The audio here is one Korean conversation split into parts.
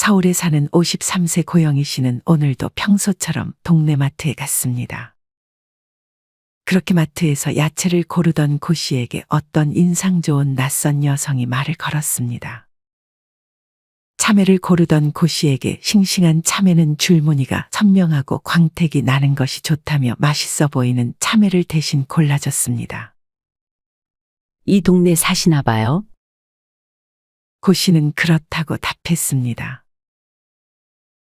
서울에 사는 53세 고영희 씨는 오늘도 평소처럼 동네 마트에 갔습니다. 그렇게 마트에서 야채를 고르던 고 씨에게 어떤 인상 좋은 낯선 여성이 말을 걸었습니다. 참외를 고르던 고 씨에게 싱싱한 참외는 줄무늬가 선명하고 광택이 나는 것이 좋다며 맛있어 보이는 참외를 대신 골라줬습니다. 이 동네 사시나 봐요? 고 씨는 그렇다고 답했습니다.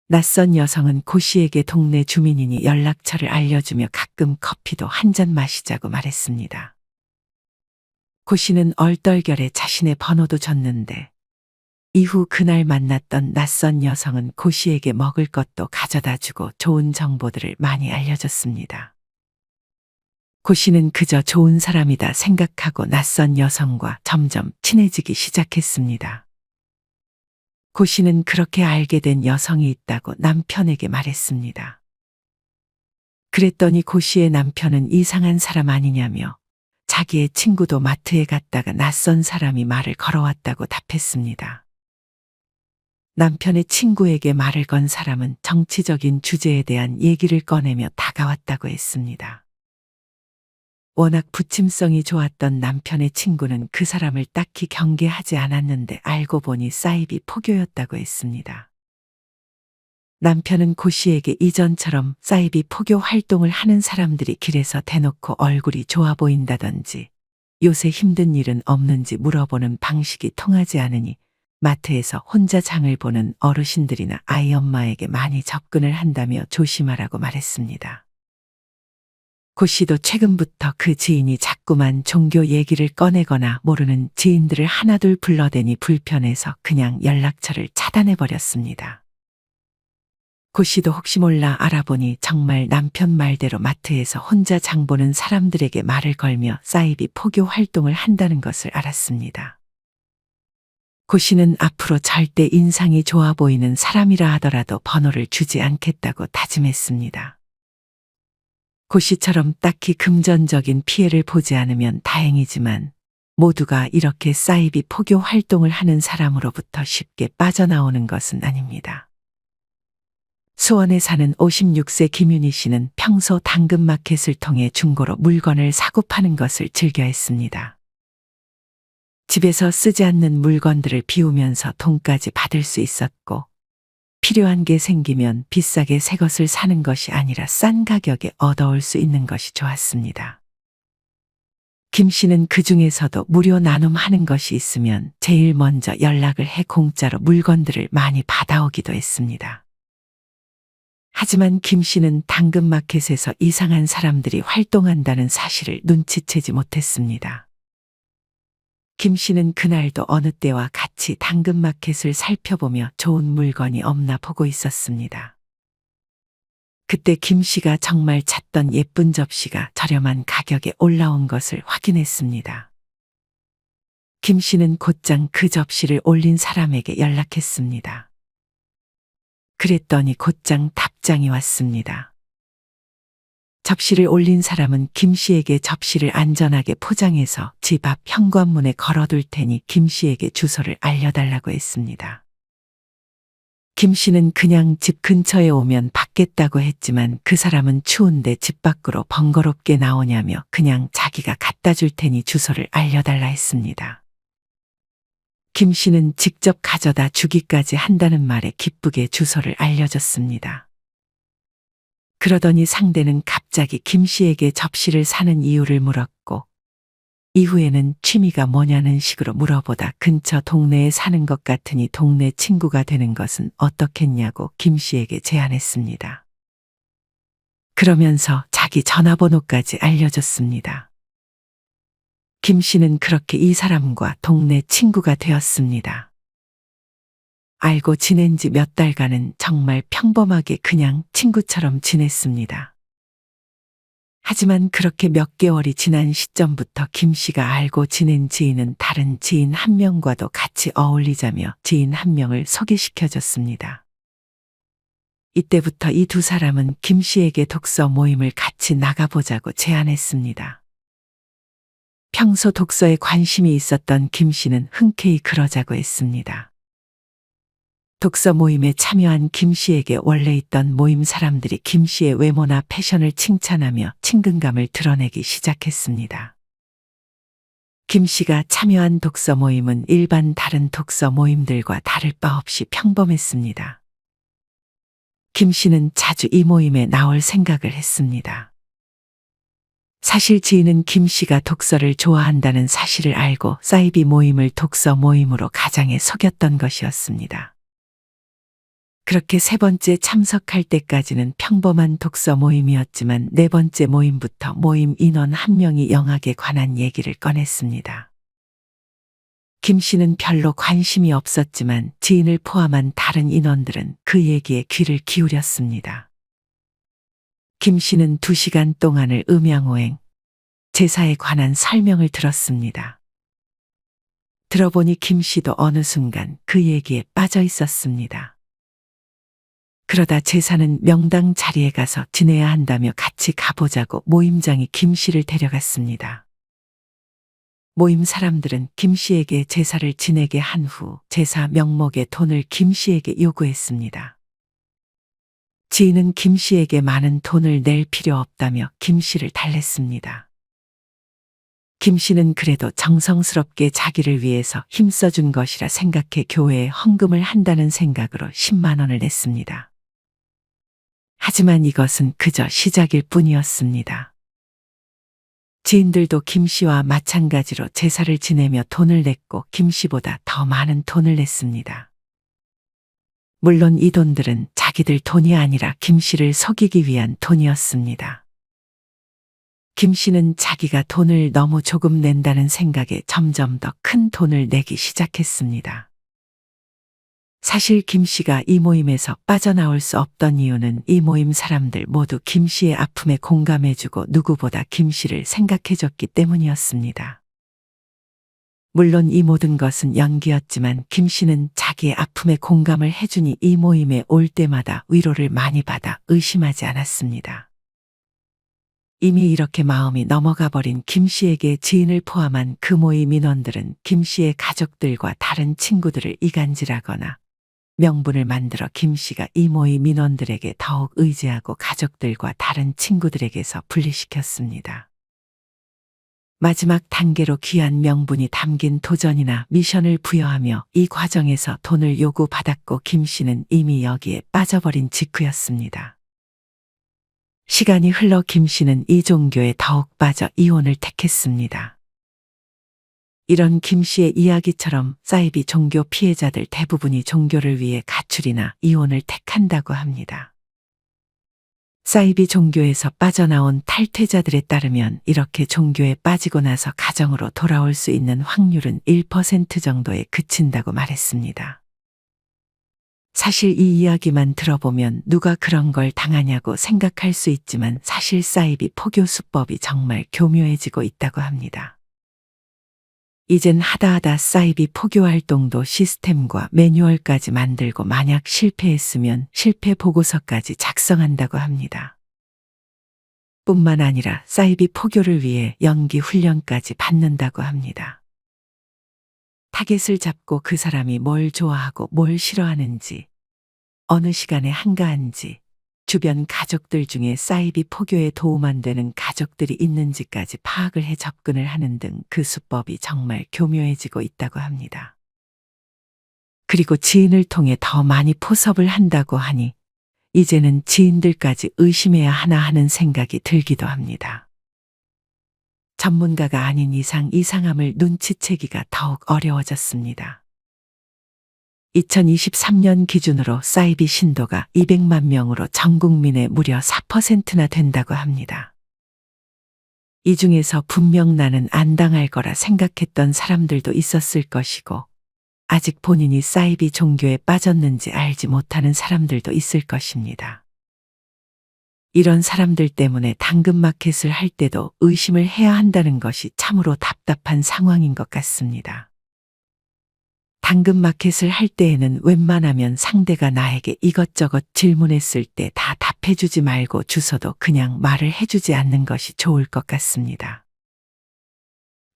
낯선 여성은 고 씨에게 동네 주민이니 연락처를 알려주며 가끔 커피도 한 잔 마시자고 말했습니다. 고 씨는 얼떨결에 자신의 번호도 줬는데 이후 그날 만났던 낯선 여성은 고 씨에게 먹을 것도 가져다 주고 좋은 정보들을 많이 알려줬습니다. 고 씨는 그저 좋은 사람이다 생각하고 낯선 여성과 점점 친해지기 시작했습니다. 고 씨는 그렇게 알게 된 여성이 있다고 남편에게 말했습니다. 그랬더니 고 씨의 남편은 이상한 사람 아니냐며 자기의 친구도 마트에 갔다가 낯선 사람이 말을 걸어왔다고 답했습니다. 남편의 친구에게 말을 건 사람은 정치적인 주제에 대한 얘기를 꺼내며 다가왔다고 했습니다. 워낙 부침성이 좋았던 남편의 친구는 그 사람을 딱히 경계하지 않았는데 알고 보니 사이비 포교였다고 했습니다. 남편은 고 씨에게 이전처럼 사이비 포교 활동을 하는 사람들이 길에서 대놓고 얼굴이 좋아 보인다든지 요새 힘든 일은 없는지 물어보는 방식이 통하지 않으니 마트에서 혼자 장을 보는 어르신들이나 아이 엄마에게 많이 접근을 한다며 조심하라고 말했습니다. 고 씨도 최근부터 그 지인이 자꾸만 종교 얘기를 꺼내거나 모르는 지인들을 하나둘 불러대니 불편해서 그냥 연락처를 차단해버렸습니다. 고 씨도 혹시 몰라 알아보니 정말 남편 말대로 마트에서 혼자 장 보는 사람들에게 말을 걸며 사이비 포교 활동을 한다는 것을 알았습니다. 고 씨는 앞으로 절대 인상이 좋아 보이는 사람이라 하더라도 번호를 주지 않겠다고 다짐했습니다. 고 씨처럼 딱히 금전적인 피해를 보지 않으면 다행이지만 모두가 이렇게 사이비 포교 활동을 하는 사람으로부터 쉽게 빠져나오는 것은 아닙니다. 수원에 사는 56세 김윤희 씨는 평소 당근마켓을 통해 중고로 물건을 사고 파는 것을 즐겨 했습니다. 집에서 쓰지 않는 물건들을 비우면서 돈까지 받을 수 있었고 필요한 게 생기면 비싸게 새 것을 사는 것이 아니라 싼 가격에 얻어올 수 있는 것이 좋았습니다. 김 씨는 그 중에서도 무료 나눔하는 것이 있으면 제일 먼저 연락을 해 공짜로 물건들을 많이 받아오기도 했습니다. 하지만 김 씨는 당근마켓에서 이상한 사람들이 활동한다는 사실을 눈치채지 못했습니다. 김 씨는 그날도 어느 때와 같이 당근마켓을 살펴보며 좋은 물건이 없나 보고 있었습니다. 그때 김 씨가 정말 찾던 예쁜 접시가 저렴한 가격에 올라온 것을 확인했습니다. 김 씨는 곧장 그 접시를 올린 사람에게 연락했습니다. 그랬더니 곧장 답장이 왔습니다. 접시를 올린 사람은 김 씨에게 접시를 안전하게 포장해서 집 앞 현관문에 걸어둘 테니 김 씨에게 주소를 알려달라고 했습니다. 김 씨는 그냥 집 근처에 오면 받겠다고 했지만 그 사람은 추운데 집 밖으로 번거롭게 나오냐며 그냥 자기가 갖다 줄 테니 주소를 알려달라 했습니다. 김 씨는 직접 가져다 주기까지 한다는 말에 기쁘게 주소를 알려줬습니다. 그러더니 상대는 갑자기 김 씨에게 접시를 사는 이유를 물었고 이후에는 취미가 뭐냐는 식으로 물어보다 근처 동네에 사는 것 같으니 동네 친구가 되는 것은 어떻겠냐고 김 씨에게 제안했습니다. 그러면서 자기 전화번호까지 알려줬습니다. 김 씨는 그렇게 이 사람과 동네 친구가 되었습니다. 알고 지낸 지 몇 달간은 정말 평범하게 그냥 친구처럼 지냈습니다. 하지만 그렇게 몇 개월이 지난 시점부터 김 씨가 알고 지낸 지인은 다른 지인 한 명과도 같이 어울리자며 지인 한 명을 소개시켜줬습니다. 이때부터 이 두 사람은 김 씨에게 독서 모임을 같이 나가보자고 제안했습니다. 평소 독서에 관심이 있었던 김 씨는 흔쾌히 그러자고 했습니다. 독서 모임에 참여한 김 씨에게 원래 있던 모임 사람들이 김 씨의 외모나 패션을 칭찬하며 친근감을 드러내기 시작했습니다. 김 씨가 참여한 독서 모임은 일반 다른 독서 모임들과 다를 바 없이 평범했습니다. 김 씨는 자주 이 모임에 나올 생각을 했습니다. 사실 지인은 김 씨가 독서를 좋아한다는 사실을 알고 사이비 모임을 독서 모임으로 가장해 속였던 것이었습니다. 그렇게 세 번째 참석할 때까지는 평범한 독서 모임이었지만 네 번째 모임부터 모임 인원 한 명이 영학에 관한 얘기를 꺼냈습니다. 김 씨는 별로 관심이 없었지만 지인을 포함한 다른 인원들은 그 얘기에 귀를 기울였습니다. 김 씨는 2시간 동안을 음양오행, 제사에 관한 설명을 들었습니다. 들어보니 김 씨도 어느 순간 그 얘기에 빠져 있었습니다. 그러다 제사는 명당 자리에 가서 지내야 한다며 같이 가보자고 모임장이 김 씨를 데려갔습니다. 모임 사람들은 김 씨에게 제사를 지내게 한 후 제사 명목의 돈을 김 씨에게 요구했습니다. 지인은 김 씨에게 많은 돈을 낼 필요 없다며 김 씨를 달랬습니다. 김 씨는 그래도 정성스럽게 자기를 위해서 힘써준 것이라 생각해 교회에 헌금을 한다는 생각으로 10만 원을 냈습니다. 하지만 이것은 그저 시작일 뿐이었습니다. 지인들도 김 씨와 마찬가지로 제사를 지내며 돈을 냈고 김 씨보다 더 많은 돈을 냈습니다. 물론 이 돈들은 자기들 돈이 아니라 김 씨를 속이기 위한 돈이었습니다. 김 씨는 자기가 돈을 너무 조금 낸다는 생각에 점점 더 큰 돈을 내기 시작했습니다. 사실 김 씨가 이 모임에서 빠져나올 수 없던 이유는 이 모임 사람들 모두 김 씨의 아픔에 공감해주고 누구보다 김 씨를 생각해줬기 때문이었습니다. 물론 이 모든 것은 연기였지만 김 씨는 자기의 아픔에 공감을 해주니 이 모임에 올 때마다 위로를 많이 받아 의심하지 않았습니다. 이미 이렇게 마음이 넘어가 버린 김 씨에게 지인을 포함한 그 모임 인원들은 김 씨의 가족들과 다른 친구들을 이간질하거나 명분을 만들어 김 씨가 이 모임 인원들에게 더욱 의지하고 가족들과 다른 친구들에게서 분리시켰습니다. 마지막 단계로 귀한 명분이 담긴 도전이나 미션을 부여하며 이 과정에서 돈을 요구받았고 김 씨는 이미 여기에 빠져버린 직후였습니다. 시간이 흘러 김 씨는 이 종교에 더욱 빠져 이혼을 택했습니다. 이런 김 씨의 이야기처럼 사이비 종교 피해자들 대부분이 종교를 위해 가출이나 이혼을 택한다고 합니다. 사이비 종교에서 빠져나온 탈퇴자들에 따르면 이렇게 종교에 빠지고 나서 가정으로 돌아올 수 있는 확률은 1% 정도에 그친다고 말했습니다. 사실 이 이야기만 들어보면 누가 그런 걸 당하냐고 생각할 수 있지만 사실 사이비 포교 수법이 정말 교묘해지고 있다고 합니다. 이젠 하다하다 사이비 포교 활동도 시스템과 매뉴얼까지 만들고 만약 실패했으면 실패 보고서까지 작성한다고 합니다. 뿐만 아니라 사이비 포교를 위해 연기 훈련까지 받는다고 합니다. 타겟을 잡고 그 사람이 뭘 좋아하고 뭘 싫어하는지, 어느 시간에 한가한지, 주변 가족들 중에 사이비 포교에 도움 안 되는 가족들이 있는지까지 파악을 해 접근을 하는 등 그 수법이 정말 교묘해지고 있다고 합니다. 그리고 지인을 통해 더 많이 포섭을 한다고 하니 이제는 지인들까지 의심해야 하나 하는 생각이 들기도 합니다. 전문가가 아닌 이상 이상함을 눈치채기가 더욱 어려워졌습니다. 2023년 기준으로 사이비 신도가 200만 명으로 전 국민의 무려 4%나 된다고 합니다. 이 중에서 분명 나는 안 당할 거라 생각했던 사람들도 있었을 것이고 아직 본인이 사이비 종교에 빠졌는지 알지 못하는 사람들도 있을 것입니다. 이런 사람들 때문에 당근마켓을 할 때도 의심을 해야 한다는 것이 참으로 답답한 상황인 것 같습니다. 당근마켓을 할 때에는 웬만하면 상대가 나에게 이것저것 질문했을 때 다 답해주지 말고 주소도 그냥 말을 해주지 않는 것이 좋을 것 같습니다.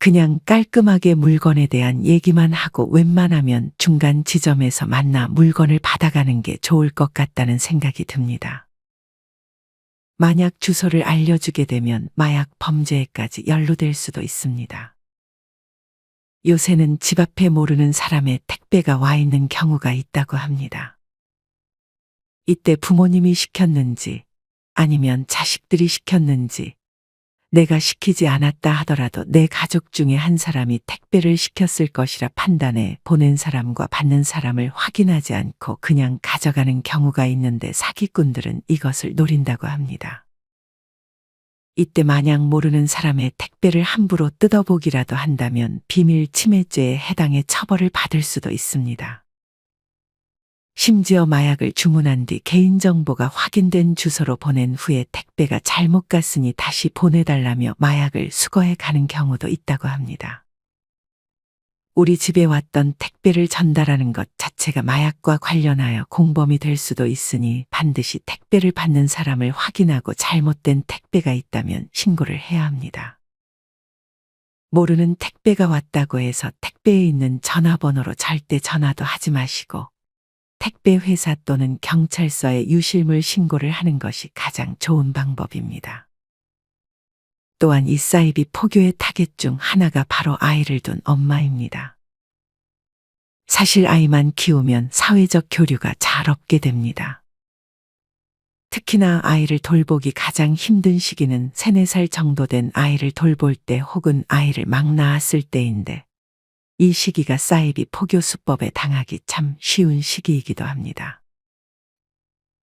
그냥 깔끔하게 물건에 대한 얘기만 하고 웬만하면 중간 지점에서 만나 물건을 받아가는 게 좋을 것 같다는 생각이 듭니다. 만약 주소를 알려주게 되면 마약 범죄에까지 연루될 수도 있습니다. 요새는 집 앞에 모르는 사람의 택배가 와 있는 경우가 있다고 합니다. 이때 부모님이 시켰는지 아니면 자식들이 시켰는지 내가 시키지 않았다 하더라도 내 가족 중에 한 사람이 택배를 시켰을 것이라 판단해 보낸 사람과 받는 사람을 확인하지 않고 그냥 가져가는 경우가 있는데 사기꾼들은 이것을 노린다고 합니다. 이때 만약 모르는 사람의 택배를 함부로 뜯어보기라도 한다면 비밀 침해죄에 해당해 처벌을 받을 수도 있습니다. 심지어 마약을 주문한 뒤 개인정보가 확인된 주소로 보낸 후에 택배가 잘못 갔으니 다시 보내달라며 마약을 수거해 가는 경우도 있다고 합니다. 우리 집에 왔던 택배를 전달하는 것 자체가 마약과 관련하여 공범이 될 수도 있으니 반드시 택배를 받는 사람을 확인하고 잘못된 택배가 있다면 신고를 해야 합니다. 모르는 택배가 왔다고 해서 택배에 있는 전화번호로 절대 전화도 하지 마시고 택배 회사 또는 경찰서에 유실물 신고를 하는 것이 가장 좋은 방법입니다. 또한 이 사이비 포교의 타겟 중 하나가 바로 아이를 둔 엄마입니다. 사실 아이만 키우면 사회적 교류가 잘 없게 됩니다. 특히나 아이를 돌보기 가장 힘든 시기는 3, 4살 정도 된 아이를 돌볼 때 혹은 아이를 막 낳았을 때인데 이 시기가 사이비 포교 수법에 당하기 참 쉬운 시기이기도 합니다.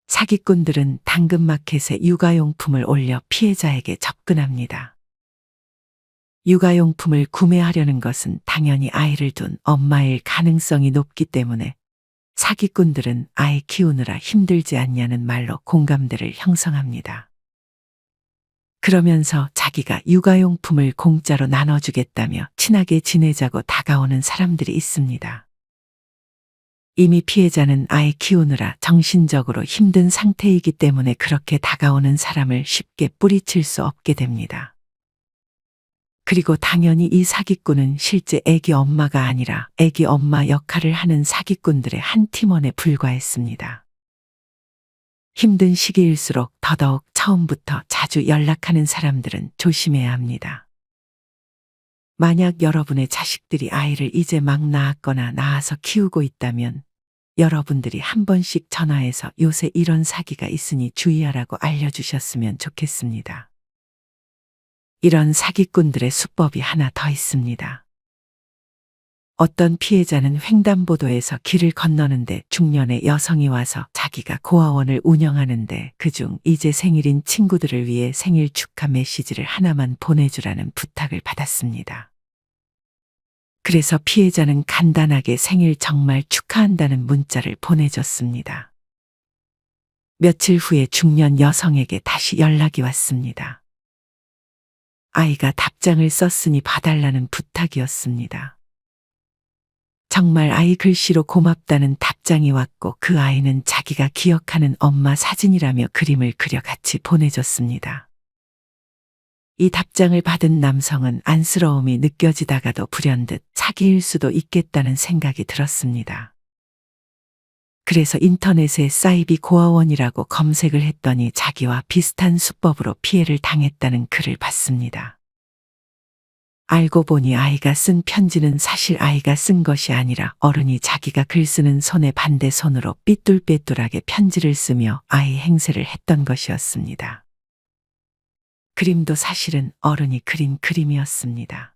사기꾼들은 당근마켓에 육아용품을 올려 피해자에게 접근합니다. 육아용품을 구매하려는 것은 당연히 아이를 둔 엄마일 가능성이 높기 때문에 사기꾼들은 아이 키우느라 힘들지 않냐는 말로 공감대를 형성합니다. 그러면서 자기가 육아용품을 공짜로 나눠주겠다며 친하게 지내자고 다가오는 사람들이 있습니다. 이미 피해자는 아이 키우느라 정신적으로 힘든 상태이기 때문에 그렇게 다가오는 사람을 쉽게 뿌리칠 수 없게 됩니다. 그리고 당연히 이 사기꾼은 실제 애기 엄마가 아니라 애기 엄마 역할을 하는 사기꾼들의 한 팀원에 불과했습니다. 힘든 시기일수록 더더욱 처음부터 자주 연락하는 사람들은 조심해야 합니다. 만약 여러분의 자식들이 아이를 이제 막 낳았거나 낳아서 키우고 있다면 여러분들이 한 번씩 전화해서 요새 이런 사기가 있으니 주의하라고 알려주셨으면 좋겠습니다. 이런 사기꾼들의 수법이 하나 더 있습니다. 어떤 피해자는 횡단보도에서 길을 건너는데 중년의 여성이 와서 자기가 고아원을 운영하는데 그중 이제 생일인 친구들을 위해 생일 축하 메시지를 하나만 보내주라는 부탁을 받았습니다. 그래서 피해자는 간단하게 생일 정말 축하한다는 문자를 보내줬습니다. 며칠 후에 중년 여성에게 다시 연락이 왔습니다. 아이가 답장을 썼으니 봐달라는 부탁이었습니다. 정말 아이 글씨로 고맙다는 답장이 왔고 그 아이는 자기가 기억하는 엄마 사진이라며 그림을 그려 같이 보내줬습니다. 이 답장을 받은 남성은 안쓰러움이 느껴지다가도 불현듯 사기일 수도 있겠다는 생각이 들었습니다. 그래서 인터넷에 사이비 고아원이라고 검색을 했더니 자기와 비슷한 수법으로 피해를 당했다는 글을 봤습니다. 알고 보니 아이가 쓴 편지는 사실 아이가 쓴 것이 아니라 어른이 자기가 글 쓰는 손의 반대 손으로 삐뚤빼뚤하게 편지를 쓰며 아이 행세를 했던 것이었습니다. 그림도 사실은 어른이 그린 그림이었습니다.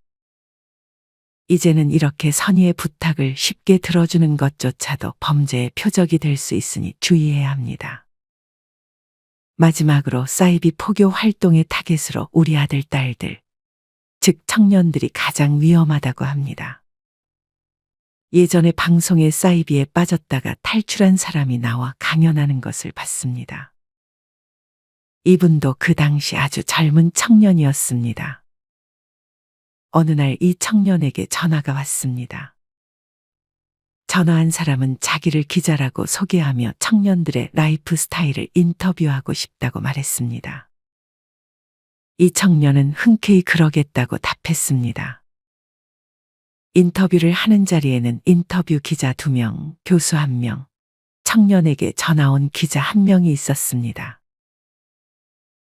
이제는 이렇게 선의의 부탁을 쉽게 들어주는 것조차도 범죄의 표적이 될 수 있으니 주의해야 합니다. 마지막으로 사이비 포교 활동의 타겟으로 우리 아들, 딸들, 즉 청년들이 가장 위험하다고 합니다. 예전에 방송에 사이비에 빠졌다가 탈출한 사람이 나와 강연하는 것을 봤습니다. 이분도 그 당시 아주 젊은 청년이었습니다. 어느 날 이 청년에게 전화가 왔습니다. 전화한 사람은 자기를 기자라고 소개하며 청년들의 라이프 스타일을 인터뷰하고 싶다고 말했습니다. 이 청년은 흔쾌히 그러겠다고 답했습니다. 인터뷰를 하는 자리에는 인터뷰 기자 2명, 교수 1명, 청년에게 전화 온 기자 1명이 있었습니다.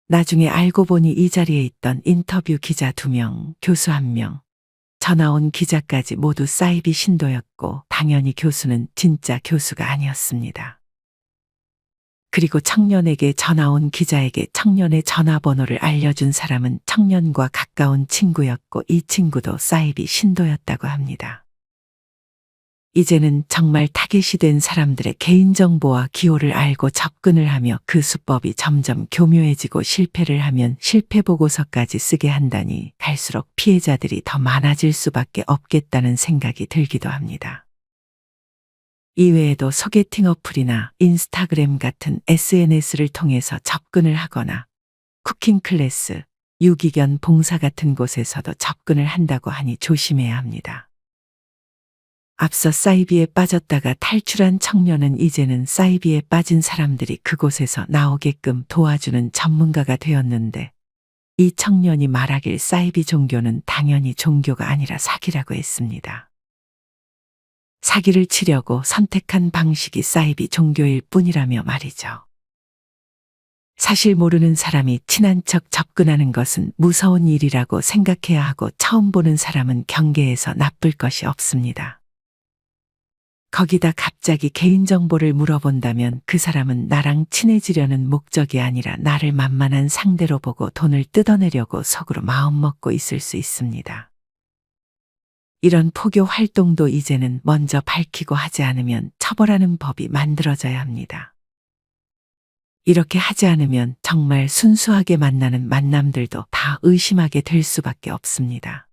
나중에 알고 보니 이 자리에 있던 인터뷰 기자 2명, 교수 1명, 전화 온 기자까지 모두 사이비 신도였고 당연히 교수는 진짜 교수가 아니었습니다. 그리고 청년에게 전화 온 기자에게 청년의 전화번호를 알려준 사람은 청년과 가까운 친구였고 이 친구도 사이비 신도였다고 합니다. 이제는 정말 타겟이 된 사람들의 개인정보와 기호를 알고 접근을 하며 그 수법이 점점 교묘해지고 실패를 하면 실패보고서까지 쓰게 한다니 갈수록 피해자들이 더 많아질 수밖에 없겠다는 생각이 들기도 합니다. 이외에도 소개팅 어플이나 인스타그램 같은 SNS를 통해서 접근을 하거나 쿠킹 클래스, 유기견 봉사 같은 곳에서도 접근을 한다고 하니 조심해야 합니다. 앞서 사이비에 빠졌다가 탈출한 청년은 이제는 사이비에 빠진 사람들이 그곳에서 나오게끔 도와주는 전문가가 되었는데 이 청년이 말하길 사이비 종교는 당연히 종교가 아니라 사기라고 했습니다. 사기를 치려고 선택한 방식이 사이비 종교일 뿐이라며 말이죠. 사실 모르는 사람이 친한 척 접근하는 것은 무서운 일이라고 생각해야 하고 처음 보는 사람은 경계해서 나쁠 것이 없습니다. 거기다 갑자기 개인정보를 물어본다면 그 사람은 나랑 친해지려는 목적이 아니라 나를 만만한 상대로 보고 돈을 뜯어내려고 속으로 마음먹고 있을 수 있습니다. 이런 포교 활동도 이제는 먼저 밝히고 하지 않으면 처벌하는 법이 만들어져야 합니다. 이렇게 하지 않으면 정말 순수하게 만나는 만남들도 다 의심하게 될 수밖에 없습니다.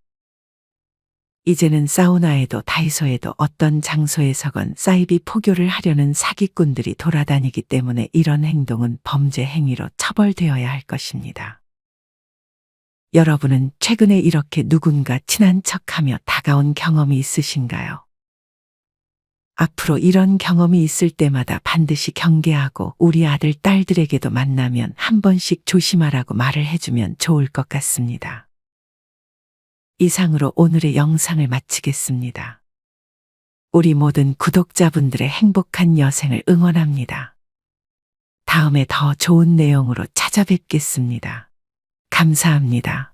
이제는 사우나에도 다이소에도 어떤 장소에서건 사이비 포교를 하려는 사기꾼들이 돌아다니기 때문에 이런 행동은 범죄 행위로 처벌되어야 할 것입니다. 여러분은 최근에 이렇게 누군가 친한 척하며 다가온 경험이 있으신가요? 앞으로 이런 경험이 있을 때마다 반드시 경계하고 우리 아들, 딸들에게도 만나면 한 번씩 조심하라고 말을 해주면 좋을 것 같습니다. 이상으로 오늘의 영상을 마치겠습니다. 우리 모든 구독자분들의 행복한 여생을 응원합니다. 다음에 더 좋은 내용으로 찾아뵙겠습니다. 감사합니다.